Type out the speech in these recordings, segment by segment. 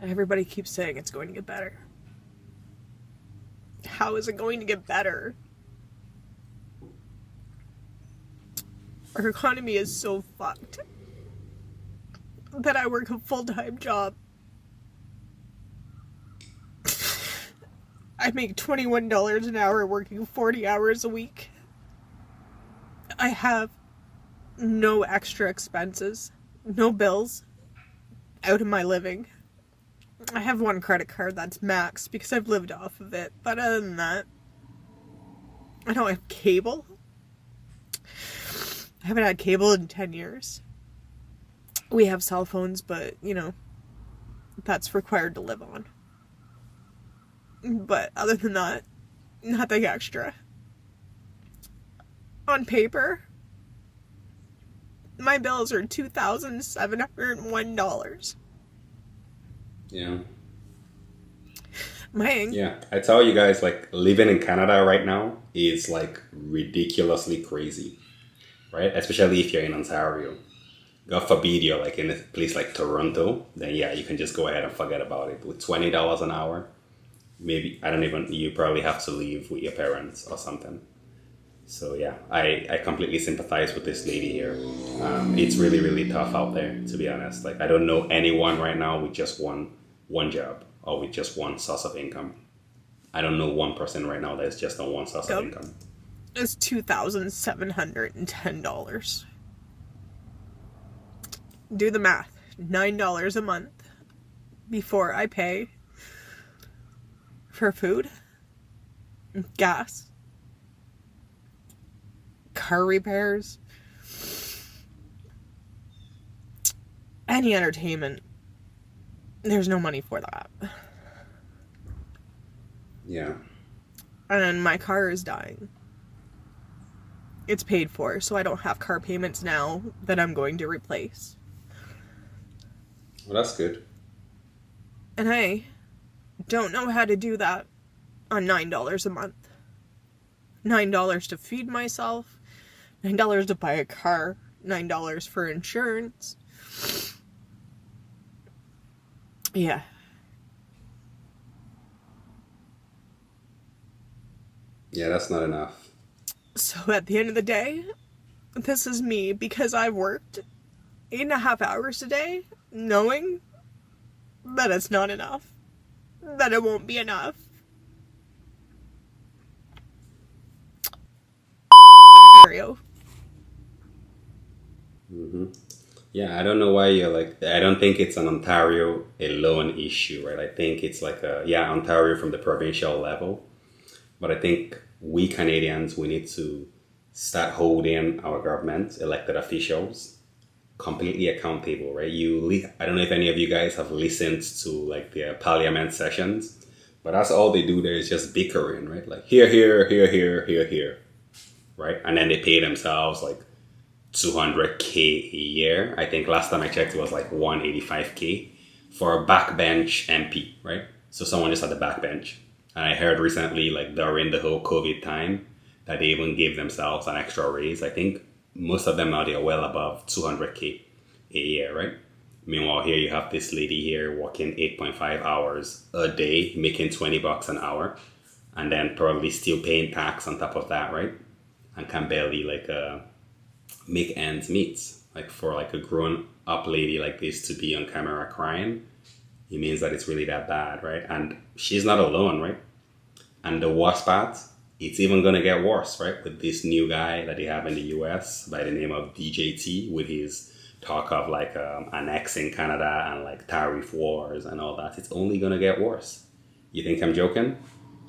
Everybody keeps saying it's going to get better. How is it going to get better? Our economy is so fucked that I work a full-time job. I make $21 an hour working 40 hours a week. I have no extra expenses, no bills out of my living. I have one credit card that's maxed because I've lived off of it, but other than that, I don't have cable. I haven't had cable in 10 years. We have cell phones, but, that's required to live on. But other than that, nothing extra. On paper, my bills are $2,701. Yeah. Yeah, I tell you guys, like, living in Canada right now is like ridiculously crazy, right? Especially if you're in Ontario. God forbid you're like in a place like Toronto, then yeah, you can just go ahead and forget about it. With $20 an hour, maybe, you probably have to leave with your parents or something. So yeah, I completely sympathize with this lady here. It's really, really tough out there, to be honest. Like, I don't know anyone right now with just one job or with just one source of income. I don't know one person right now that's just on one source of income. It's $2,710. Do the math. $9 a month before I pay for food, gas, car repairs, any entertainment. There's no money for that. Yeah. And my car is dying. It's paid for, so I don't have car payments now that I'm going to replace. Well, that's good. And I don't know how to do that on $9 a month. $9 to feed myself, $9 to buy a car, $9 for insurance. Yeah. Yeah, that's not enough. So at the end of the day, this is me because I've worked 8.5 hours a day, knowing that it's not enough, that it won't be enough. Ontario. Mm-hmm. Yeah, I don't know why you're like, I don't think it's an Ontario alone issue, right? I think it's like Ontario from the provincial level. But I think we Canadians, we need to start holding our government, elected officials, completely accountable, right? I don't know if any of you guys have listened to like their parliament sessions, but that's all they do there is just bickering, right? Like here, right? And then they pay themselves like $200K a year. I think last time I checked it was like $185K for a backbench MP, right? So someone just at the backbench. And I heard recently, like during the whole COVID time, that they even gave themselves an extra raise. I think most of them now they're well above $200K a year, right? Meanwhile, here you have this lady here working 8.5 hours a day, making $20 an hour, and then probably still paying tax on top of that, right? And can barely make ends meet. Like for like a grown up lady like this to be on camera crying, it means that it's really that bad, right? And she's not alone, right? And the worst part, it's even going to get worse, right? With this new guy that they have in the US by the name of DJT with his talk of like annexing Canada and like tariff wars and all that. It's only going to get worse. You think I'm joking?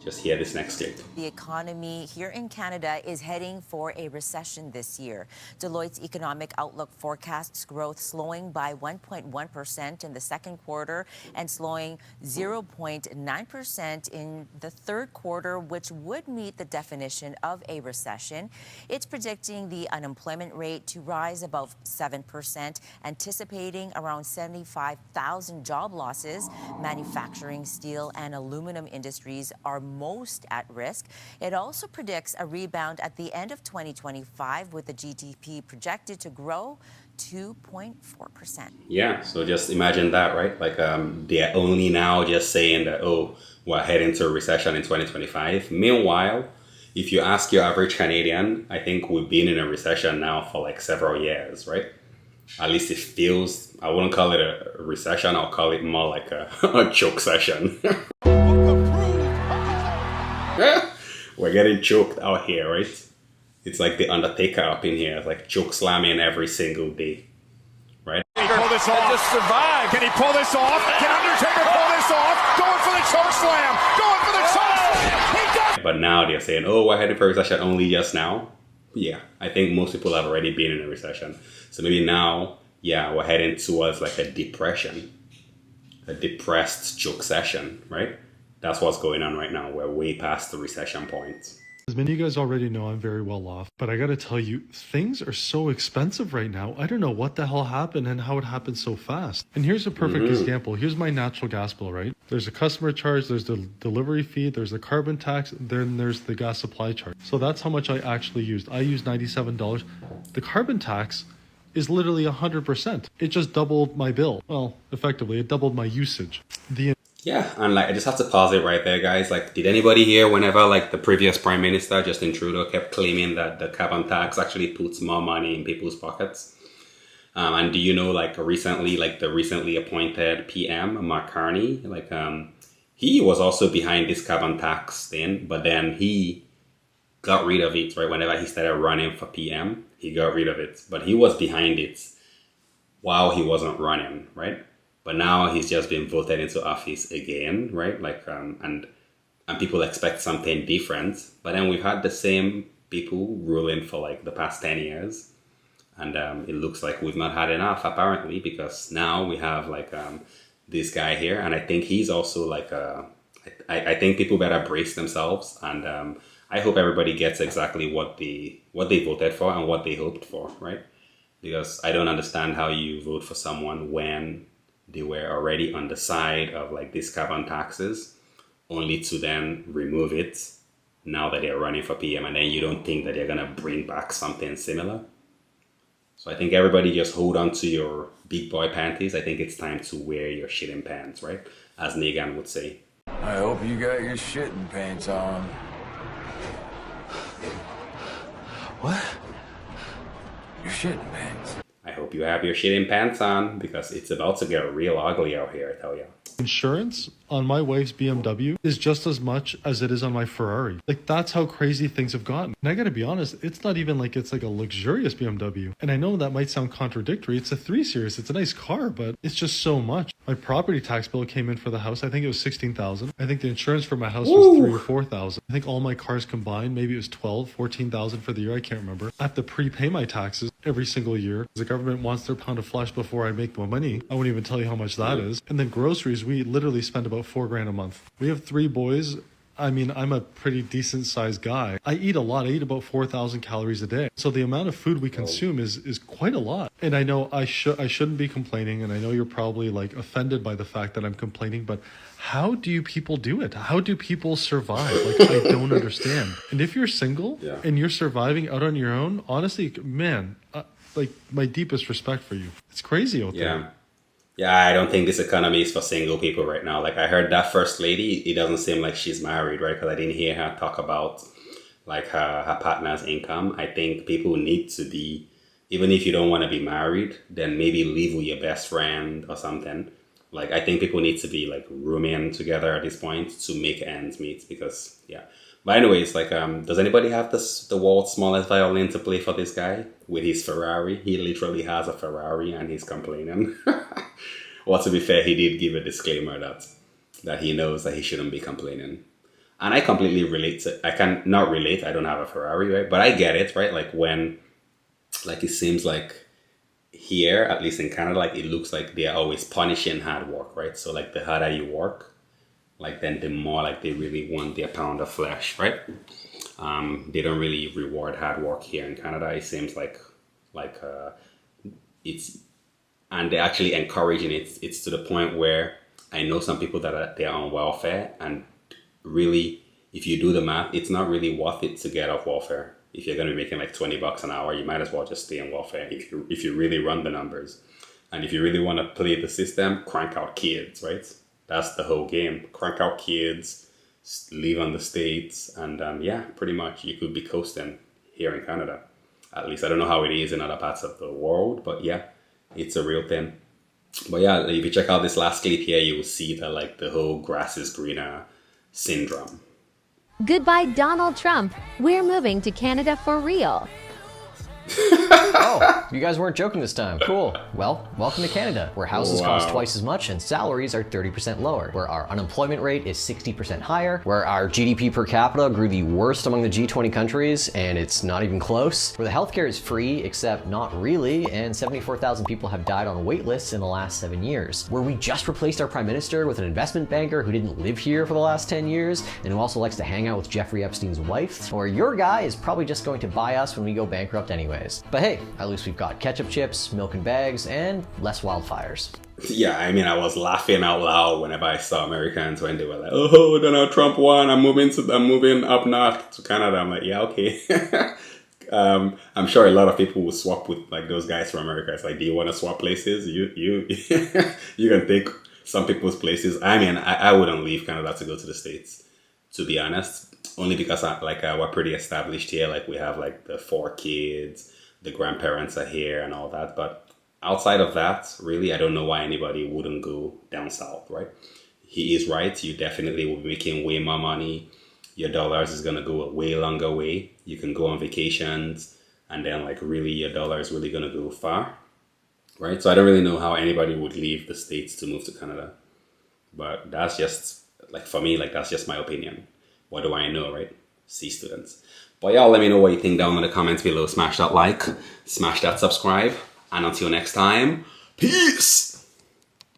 Just hear this next clip. The economy here in Canada is heading for a recession this year. Deloitte's economic outlook forecasts growth slowing by 1.1% in the second quarter and slowing 0.9% in the third quarter, which would meet the definition of a recession. It's predicting the unemployment rate to rise above 7%, anticipating around 75,000 job losses. Manufacturing, steel, and aluminum industries are most at risk. It also predicts a rebound at the end of 2025, with the GDP projected to grow 2.4%. Yeah, so just imagine that, right? Like they're only now just saying that, oh, we're heading to a recession in 2025. Meanwhile, if you ask your average Canadian, I think we've been in a recession now for like several years, right? At least it feels, I wouldn't call it a recession, I'll call it more like a choke session. We're getting choked out here, right? It's like the Undertaker up in here, like choke slamming every single day, right? Can he pull this off? Just survive. Can he pull this off? Can Undertaker pull this off? Going for the choke slam. Going for the choke slam. He does. But now they're saying, oh, we're heading for a recession only just now. Yeah, I think most people have already been in a recession. So maybe now, yeah, we're heading towards like a depression, a depressed choke session, right? That's what's going on right now. We're way past the recession point. As many of you guys already know, I'm very well off, but I gotta tell you, things are so expensive right now. I don't know what the hell happened and how it happened so fast. And here's a perfect example. Here's my natural gas bill, right? There's a customer charge, there's the delivery fee, there's the carbon tax, then there's the gas supply charge. So that's how much I actually used. I used $97. The carbon tax is literally 100%. It just doubled my bill. Well, effectively, it doubled my usage. Yeah, and like I just have to pause it right there, guys. Like, did anybody hear whenever like the previous Prime Minister, Justin Trudeau, kept claiming that the carbon tax actually puts more money in people's pockets? And do you know, like recently, like the recently appointed PM, Mark Carney, like he was also behind this carbon tax thing, but then he got rid of it, right? Whenever he started running for PM, he got rid of it, but he was behind it while he wasn't running, right? But now he's just been voted into office again, right? Like, and people expect something different. But then we've had the same people ruling for like the past 10 years. And it looks like we've not had enough, apparently, because now we have like this guy here. And I think he's also like, I think people better brace themselves. And I hope everybody gets exactly what they voted for and what they hoped for, right? Because I don't understand how you vote for someone when they were already on the side of like these carbon taxes, only to then remove it now that they're running for PM, and then you don't think that they're gonna bring back something similar. So I think everybody just hold on to your big boy panties. I think it's time to wear your shitting pants, right? As Negan would say. I hope you got your shitting pants on. What? Your shitting pants. I hope you have your shitting pants on, because it's about to get real ugly out here, I tell you. Insurance on my wife's BMW is just as much as it is on my Ferrari. Like, that's how crazy things have gotten. And I gotta be honest, it's not even like it's like a luxurious BMW. And I know that might sound contradictory. It's a 3 Series. It's a nice car, but it's just so much. My property tax bill came in for the house. I think it was $16,000. I think the insurance for my house was $3,000 or $4,000. I think all my cars combined, maybe it was $12,000, $14,000 for the year. I can't remember. I have to prepay my taxes every single year. The government wants their pound of flesh before I make my money. I won't even tell you how much that is. And then groceries, we literally spend about $4,000 a month. We have 3 boys. I mean, I'm a pretty decent sized guy. I eat a lot. I eat about 4,000 calories a day. So the amount of food we consume is quite a lot. And I know I shouldn't be complaining. And I know you're probably like offended by the fact that I'm complaining, but how do you people do it? How do people survive? Like, I don't understand. And if you're single and you're surviving out on your own, honestly, man, like my deepest respect for you. It's crazy out there. Yeah, I don't think this economy is for single people right now. Like, I heard that first lady, it doesn't seem like she's married, right? Because I didn't hear her talk about like her partner's income. I think people need to be, even if you don't want to be married, then maybe live with your best friend or something. Like, I think people need to be like rooming together at this point to make ends meet, because But anyways, like, does anybody have the world's smallest violin to play for this guy with his Ferrari? He literally has a Ferrari and he's complaining. Well, to be fair, he did give a disclaimer that he knows that he shouldn't be complaining. And I completely relate to, I can not relate, I don't have a Ferrari, right? But I get it, right? Like when, like it seems like here, at least in Canada, like it looks like they're always punishing hard work, right? So like the harder you work, like then the more like they really want their pound of flesh, right? They don't really reward hard work here in Canada. It seems like it's, and they're actually encouraging it. It's to the point where I know some people that they're on welfare, and really, if you do the math, it's not really worth it to get off welfare. if you're going to be making like $20 an hour, you might as well just stay in welfare if you really run the numbers. And if you really want to play the system, crank out kids, right? That's the whole game. Crank out kids, leave on the States, and yeah, pretty much you could be coasting here in Canada. At least I don't know how it is in other parts of the world, but yeah, it's a real thing. But yeah, if you check out this last clip here, you will see that like the whole grass is greener syndrome. Goodbye, Donald Trump. We're moving to Canada for real. Oh, you guys weren't joking this time. Cool. Well, welcome to Canada, where houses cost twice as much and salaries are 30% lower, where our unemployment rate is 60% higher, where our GDP per capita grew the worst among the G20 countries, and it's not even close, where the healthcare is free, except not really, and 74,000 people have died on wait lists in the last 7 years, where we just replaced our prime minister with an investment banker who didn't live here for the last 10 years, and who also likes to hang out with Jeffrey Epstein's wife, or your guy is probably just going to buy us when we go bankrupt anyways. But hey, at least we've got ketchup chips, milk and bags, and less wildfires. Yeah, I mean, I was laughing out loud whenever I saw Americans when they were like, "Oh, Donald Trump won. I'm moving up north to Canada." I'm like, yeah, okay. I'm sure a lot of people will swap with like those guys from America. It's like, do you want to swap places? You you can take some people's places. I mean, I wouldn't leave Canada to go to the States, to be honest. Only because we're pretty established here. Like we have like the 4 kids, the grandparents are here and all that. But outside of that, really, I don't know why anybody wouldn't go down south, right? He is right. You definitely will be making way more money. Your dollars is going to go a way longer way. You can go on vacations and then like really your dollar is really going to go far, right? So I don't really know how anybody would leave the States to move to Canada. But that's just like, for me, like that's just my opinion. What do I know, right? C students. But y'all let me know what you think down in the comments below. Smash that like, smash that subscribe. And until next time, peace!